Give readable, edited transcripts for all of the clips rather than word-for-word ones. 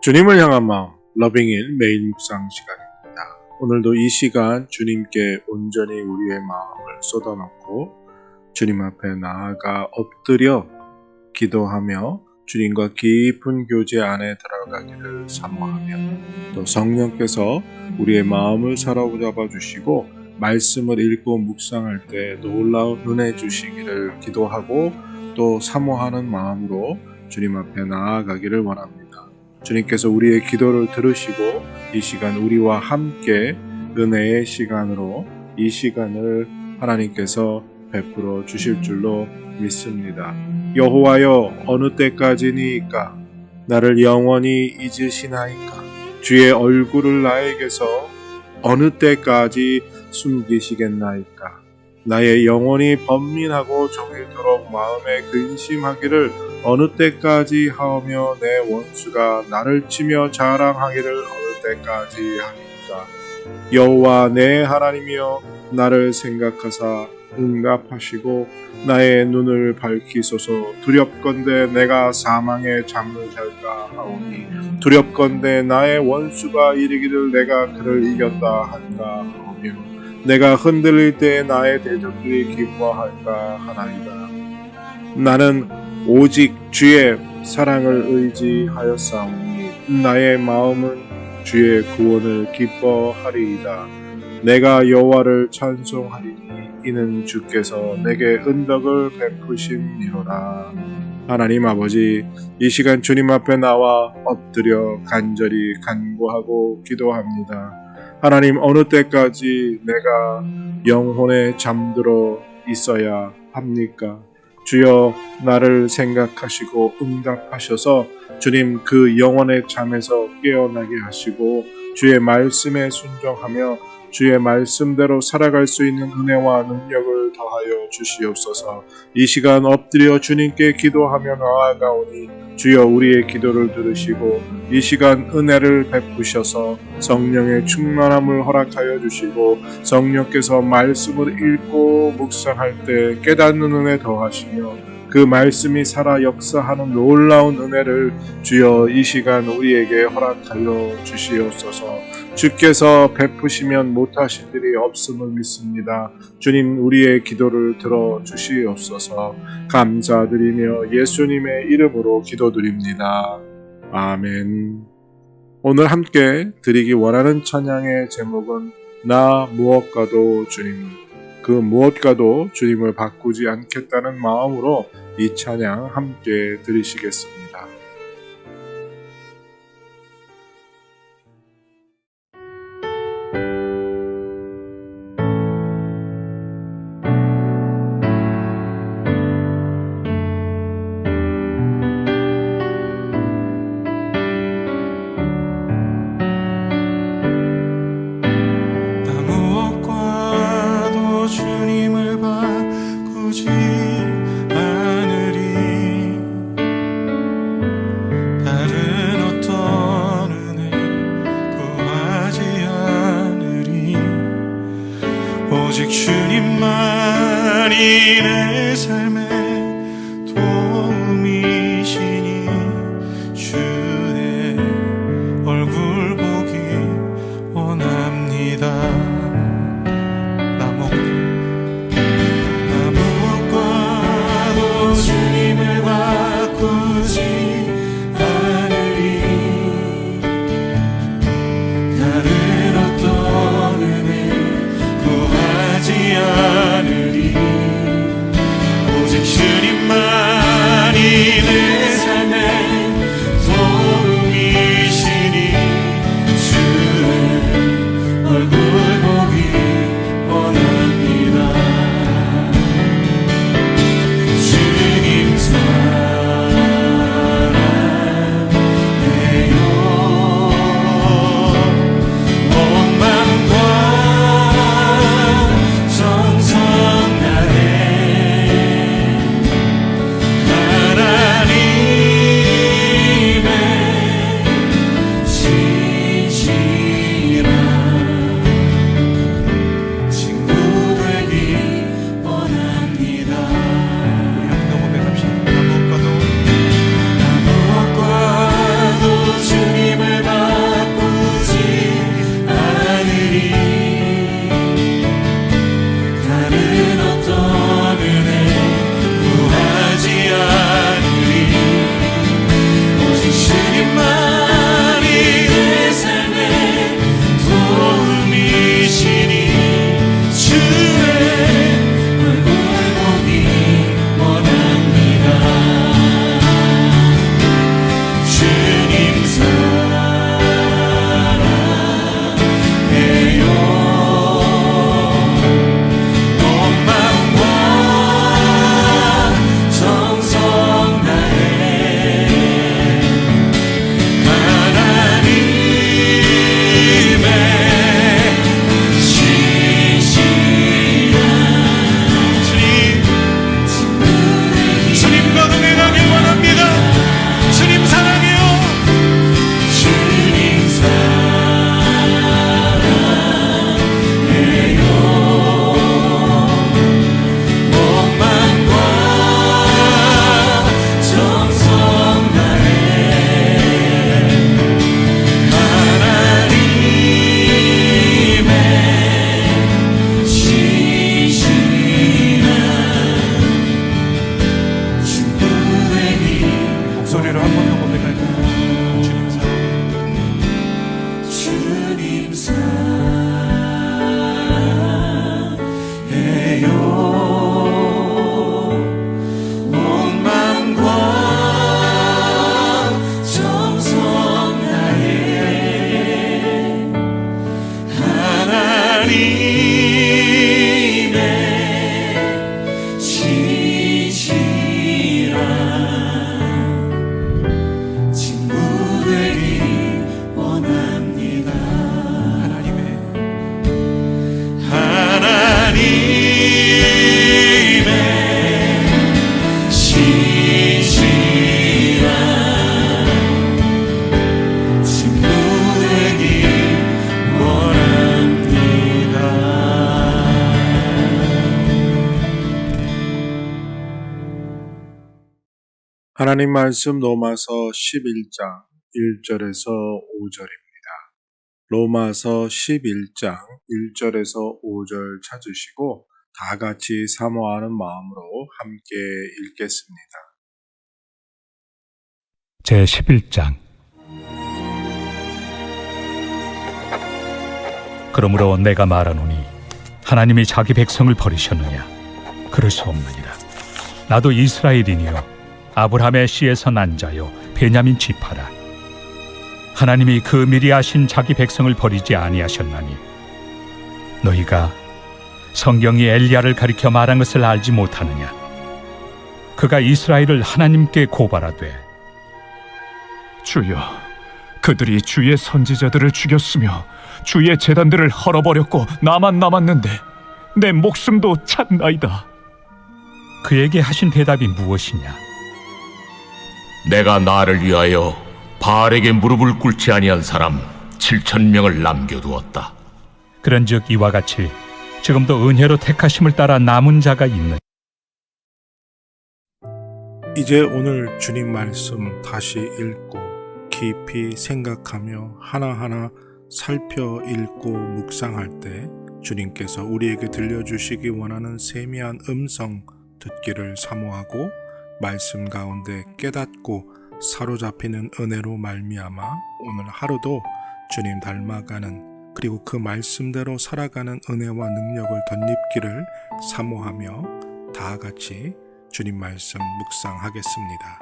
주님을 향한 마음, 러빙인 매일 묵상 시간입니다. 오늘도 이 시간 주님께 온전히 우리의 마음을 쏟아놓고 주님 앞에 나아가 엎드려 기도하며 주님과 깊은 교제 안에 들어가기를 사모하며 또 성령께서 우리의 마음을 사로잡아 주시고 말씀을 읽고 묵상할 때 놀라운 은혜 주시기를 기도하고 또 사모하는 마음으로 주님 앞에 나아가기를 원합니다. 주님께서 우리의 기도를 들으시고 이 시간 우리와 함께 은혜의 시간으로 이 시간을 하나님께서 베풀어 주실 줄로 믿습니다. 여호와여, 어느 때까지니까 나를 영원히 잊으시나이까? 주의 얼굴을 나에게서 어느 때까지 숨기시겠나이까? 나의 영혼이 번민하고 종일토록 마음에 근심하기를 어느 때까지 하오며 내 원수가 나를 치며 자랑하기를 어느 때까지 하니까? 여호와 내 하나님이여, 나를 생각하사 응답하시고 나의 눈을 밝히소서. 두렵건대 내가 사망의 잠을 잘까 하오니 두렵건대 나의 원수가 이르기를 내가 그를 이겼다 할까 하오며 내가 흔들릴 때 나의 대적들이 기뻐할까 하나이다. 나는 오직 주의 사랑을 의지하였사오니 나의 마음은 주의 구원을 기뻐하리이다. 내가 여호와를 찬송하리니 이는 주께서 내게 은덕을 베푸심이로라. 하나님 아버지, 이 시간 주님 앞에 나와 엎드려 간절히 간구하고 기도합니다. 하나님, 어느 때까지 내가 영혼에 잠들어 있어야 합니까? 주여, 나를 생각하시고 응답하셔서 주님 그 영혼의 잠에서 깨어나게 하시고 주의 말씀에 순종하며 주의 말씀대로 살아갈 수 있는 은혜와 능력을 더하여 주시옵소서. 이 시간 엎드려 주님께 기도하며 나아가오니 주여 우리의 기도를 들으시고 이 시간 은혜를 베푸셔서 성령의 충만함을 허락하여 주시고 성령께서 말씀을 읽고 묵상할 때 깨닫는 은혜 더하시며 그 말씀이 살아 역사하는 놀라운 은혜를 주여 이 시간 우리에게 허락하여 주시옵소서. 주께서 베푸시면 못하실 일이 없음을 믿습니다. 주님, 우리의 기도를 들어 주시옵소서. 감사드리며 예수님의 이름으로 기도드립니다. 아멘. 오늘 함께 드리기 원하는 찬양의 제목은 나 무엇과도 주님, 그 무엇과도 주님을 바꾸지 않겠다는 마음으로 이 찬양 함께 들으시겠습니다. 고백할까? 주님 사랑해요. 온 마음과 정성 다해 하나님의 진실한 친구 되기 원합니다. 하나님의 진실한 친구 되기 원합니다. 하나님 말씀 로마서 11장 1절에서 5절입니다. 로마서 11장 1절에서 5절 찾으시고 다 같이 사모하는 마음으로 함께 읽겠습니다. 제11장. 그러므로 내가 말하노니 하나님이 자기 백성을 버리셨느냐? 그럴 수 없느니라. 나도 이스라엘이니요 아브라함의 씨에서 난 자요 베냐민 지파라. 하나님이 그 미리 아신 자기 백성을 버리지 아니하셨나니 너희가 성경이 엘리야를 가리켜 말한 것을 알지 못하느냐? 그가 이스라엘을 하나님께 고발하되 주여, 그들이 주의 선지자들을 죽였으며 주의 제단들을 헐어버렸고 나만 남았는데 내 목숨도 찼나이다. 그에게 하신 대답이 무엇이냐? 내가 나를 위하여 바알에게 무릎을 꿇지 아니한 사람 7,000명을 남겨두었다. 그런즉 이와 같이 지금도 은혜로 택하심을 따라 남은 자가 있는. 이제 오늘 주님 말씀 다시 읽고 깊이 생각하며 하나하나 살펴 읽고 묵상할 때 주님께서 우리에게 들려주시기 원하는 세미한 음성 듣기를 사모하고 말씀 가운데 깨닫고 사로잡히는 은혜로 말미암아 오늘 하루도 주님 닮아가는 그리고 그 말씀대로 살아가는 은혜와 능력을 덧입기를 사모하며 다 같이 주님 말씀 묵상하겠습니다.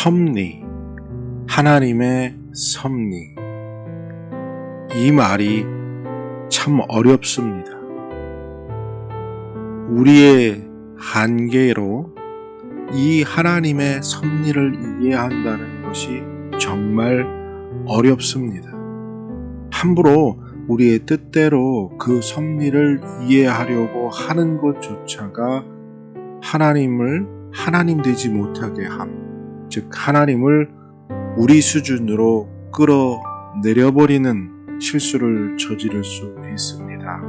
섭리, 하나님의 섭리. 이 말이 참 어렵습니다. 우리의 한계로 이 하나님의 섭리를 이해한다는 것이 정말 어렵습니다. 함부로 우리의 뜻대로 그 섭리를 이해하려고 하는 것조차가 하나님을 하나님 되지 못하게 함, 즉 하나님을 우리 수준으로 끌어내려버리는 실수를 저지를 수 있습니다.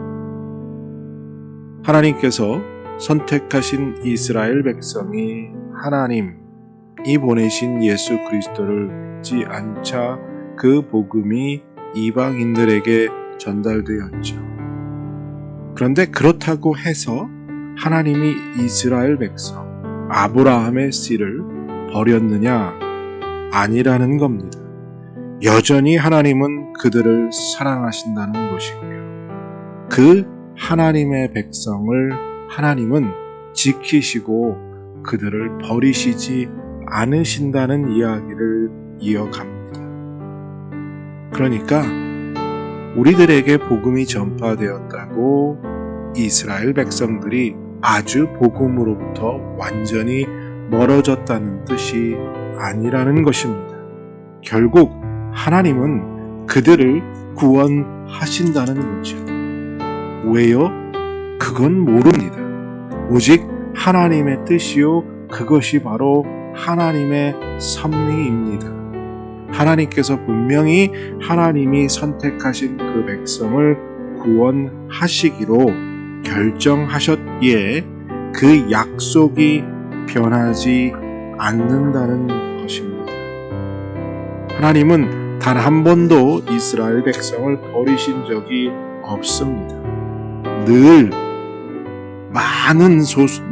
하나님께서 선택하신 이스라엘 백성이 하나님이 보내신 예수 그리스도를 믿지 않자 그 복음이 이방인들에게 전달되었죠. 그런데 그렇다고 해서 하나님이 이스라엘 백성, 아브라함의 씨를 버렸느냐? 아니라는 겁니다. 여전히 하나님은 그들을 사랑하신다는 것이고요. 그 하나님의 백성을 하나님은 지키시고 그들을 버리시지 않으신다는 이야기를 이어갑니다. 그러니까 우리들에게 복음이 전파되었다고 이스라엘 백성들이 아주 복음으로부터 완전히 멀어졌다는 뜻이 아니라는 것입니다. 결국 하나님은 그들을 구원하신다는 거죠. 왜요? 그건 모릅니다. 오직 하나님의 뜻이요, 그것이 바로 하나님의 섭리입니다. 하나님께서 분명히 하나님이 선택하신 그 백성을 구원하시기로 결정하셨기에 그 약속이 변하지 않는다는 것입니다. 하나님은 단 한 번도 이스라엘 백성을 버리신 적이 없습니다. 늘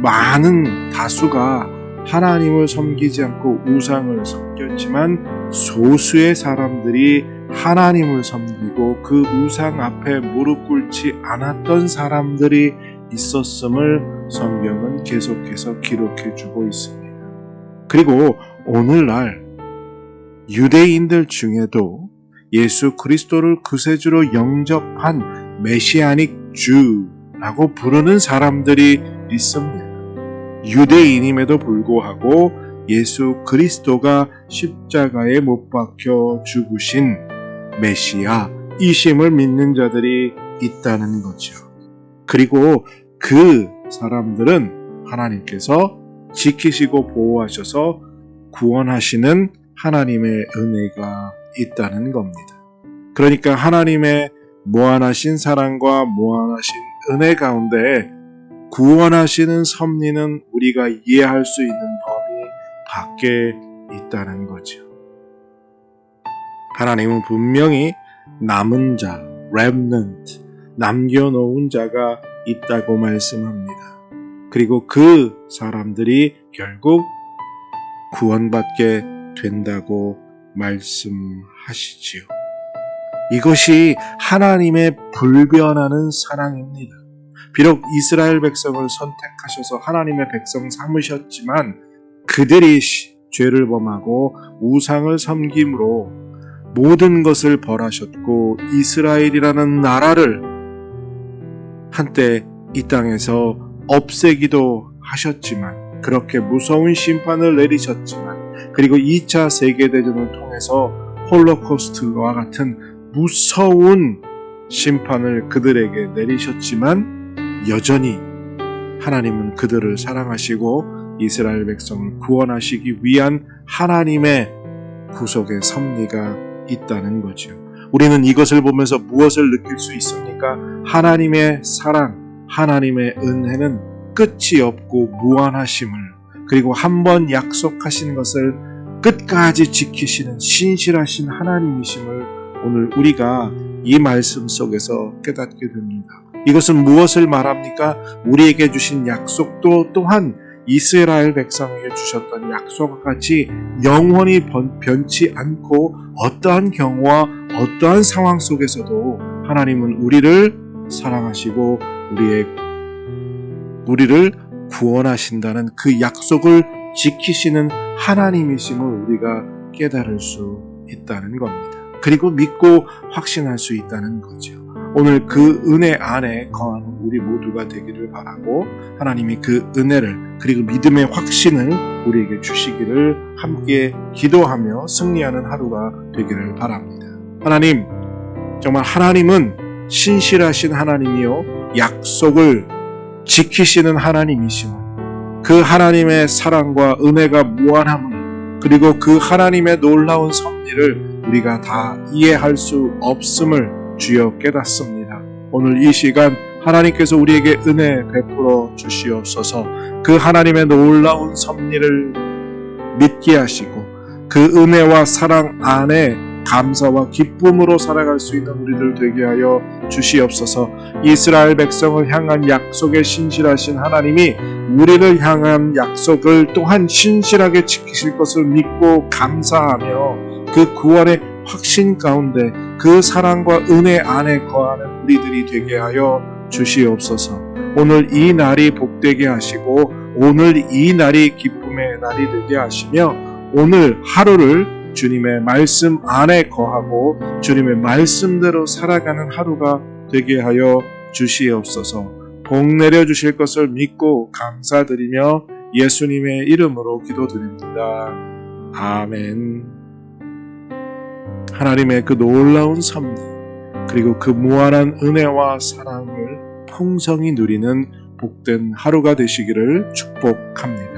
많은 다수가 하나님을 섬기지 않고 우상을 섬겼지만 소수의 사람들이 하나님을 섬기고 그 우상 앞에 무릎 꿇지 않았던 사람들이 있었음을 성경은 계속해서 기록해주고 있습니다. 그리고 오늘날 유대인들 중에도 예수 그리스도를 구세주로 영접한 메시아닉 주라고 부르는 사람들이 있습니다. 유대인임에도 불구하고 예수 그리스도가 십자가에 못 박혀 죽으신 메시아이심을 믿는 자들이 있다는 거죠. 그리고 그 사람들은 하나님께서 지키시고 보호하셔서 구원하시는 하나님의 은혜가 있다는 겁니다. 그러니까 하나님의 무한하신 사랑과 무한하신 은혜 가운데 구원하시는 섭리는 우리가 이해할 수 있는 범위 밖에 있다는 거죠. 하나님은 분명히 남은 자, remnant, 남겨놓은 자가 있다고 말씀합니다. 그리고 그 사람들이 결국 구원받게 된다고 말씀하시지요. 이것이 하나님의 불변하는 사랑입니다. 비록 이스라엘 백성을 선택하셔서 하나님의 백성 삼으셨지만 그들이 죄를 범하고 우상을 섬김으로 모든 것을 벌하셨고 이스라엘이라는 나라를 한때 이 땅에서 없애기도 하셨지만 그렇게 무서운 심판을 내리셨지만 그리고 2차 세계대전을 통해서 홀로코스트와 같은 무서운 심판을 그들에게 내리셨지만 여전히 하나님은 그들을 사랑하시고 이스라엘 백성을 구원하시기 위한 하나님의 구속의 섭리가 있다는 거죠. 우리는 이것을 보면서 무엇을 느낄 수 있습니까? 하나님의 사랑, 하나님의 은혜는 끝이 없고 무한하심을, 그리고 한번 약속하신 것을 끝까지 지키시는 신실하신 하나님이심을 오늘 우리가 이 말씀 속에서 깨닫게 됩니다. 이것은 무엇을 말합니까? 우리에게 주신 약속도 또한 이스라엘 백성에게 주셨던 약속과 같이 영원히 변치 않고 어떠한 경우와 어떠한 상황 속에서도 하나님은 우리를 사랑하시고 우리를 구원하신다는 그 약속을 지키시는 하나님이심을 우리가 깨달을 수 있다는 겁니다. 그리고 믿고 확신할 수 있다는 거죠. 오늘 그 은혜 안에 거하는 우리 모두가 되기를 바라고 하나님이 그 은혜를 그리고 믿음의 확신을 우리에게 주시기를 함께 기도하며 승리하는 하루가 되기를 바랍니다. 하나님, 정말 하나님은 신실하신 하나님이요 약속을 지키시는 하나님이시오. 그 하나님의 사랑과 은혜가 무한함을 그리고 그 하나님의 놀라운 섭리를 우리가 다 이해할 수 없음을 주여 깨닫습니다. 오늘 이 시간 하나님께서 우리에게 은혜 베풀어 주시옵소서. 그 하나님의 놀라운 섭리를 믿게 하시고 그 은혜와 사랑 안에 감사와 기쁨으로 살아갈 수 있는 우리들 되게 하여 주시옵소서. 이스라엘 백성을 향한 약속에 신실하신 하나님이 우리를 향한 약속을 또한 신실하게 지키실 것을 믿고 감사하며 그 구원의 확신 가운데 그 사랑과 은혜 안에 거하는 우리들이 되게 하여 주시옵소서. 오늘 이 날이 복되게 하시고 오늘 이 날이 기쁨의 날이 되게 하시며 오늘 하루를 주님의 말씀 안에 거하고 주님의 말씀대로 살아가는 하루가 되게 하여 주시옵소서. 복 내려 주실 것을 믿고 감사드리며 예수님의 이름으로 기도드립니다. 아멘. 하나님의 그 놀라운 섭리 그리고 그 무한한 은혜와 사랑을 풍성히 누리는 복된 하루가 되시기를 축복합니다.